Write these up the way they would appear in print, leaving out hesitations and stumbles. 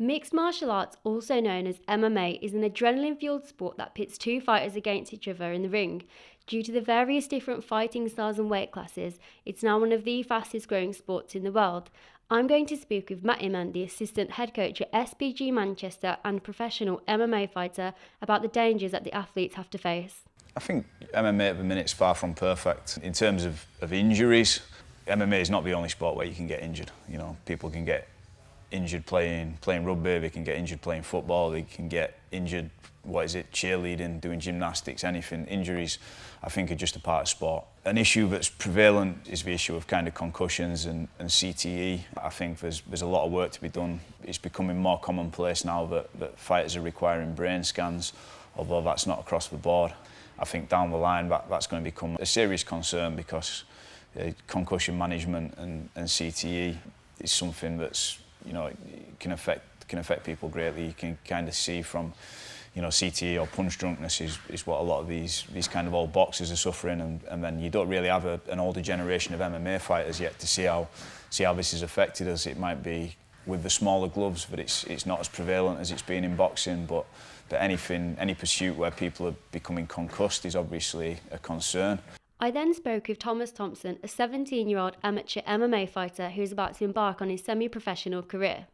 Mixed martial arts, also known as MMA, is an adrenaline-fueled sport that pits two fighters against each other in the ring. Due to the various different fighting styles and weight classes, it's now one of the fastest growing sports in the world. I'm going to speak with Matt Iman, the assistant head coach at SBG Manchester and professional MMA fighter, about the dangers that the athletes have to face. I think MMA at the minute is far from perfect. In terms of injuries, MMA is not the only sport where you can get injured. You know, people can get injured playing rugby, they can get injured playing football, they can get injured, cheerleading, doing gymnastics, anything. Injuries, I think, are just a part of sport. An issue that's prevalent is the issue of kind of concussions and CTE. I think there's a lot of work to be done. It's becoming more commonplace now that fighters are requiring brain scans, although that's not across the board. I think down the line that's going to become a serious concern because concussion management and CTE is something that's, you know, it can affect people greatly. You can kind of see from, you know, CTE or punch drunkenness is what a lot of these kind of old boxers are suffering, and then you don't really have an older generation of MMA fighters yet to see how this has affected us. It might be with the smaller gloves, but it's not as prevalent as it's been in boxing. But any pursuit where people are becoming concussed is obviously a concern. I then spoke with Thomas Thompson, a 17-year-old amateur MMA fighter who is about to embark on his semi-professional career.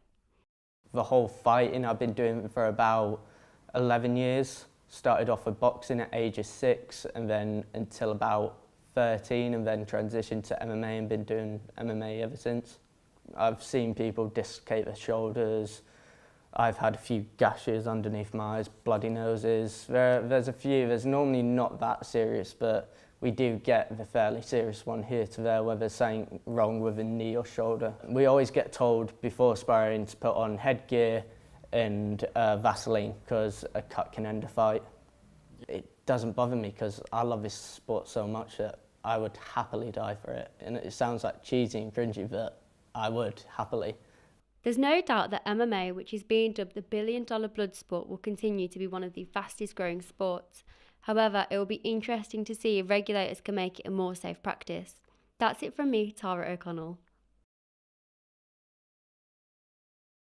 The whole fighting I've been doing for about 11 years. Started off with boxing at age of 6 and then until about 13, and then transitioned to MMA and been doing MMA ever since. I've seen people dislocate their shoulders. I've had a few gashes underneath my eyes, bloody noses. There's a few, there's normally not that serious, but we do get the fairly serious one here to there where there's something wrong with a knee or shoulder. We always get told before sparring to put on headgear and Vaseline because a cut can end a fight. It doesn't bother me because I love this sport so much that I would happily die for it. And it sounds like cheesy and cringy, but I would happily. There's no doubt that MMA, which is being dubbed the billion-dollar blood sport, will continue to be one of the fastest growing sports. However, it will be interesting to see if regulators can make it a more safe practice. That's it from me, Tara O'Connell.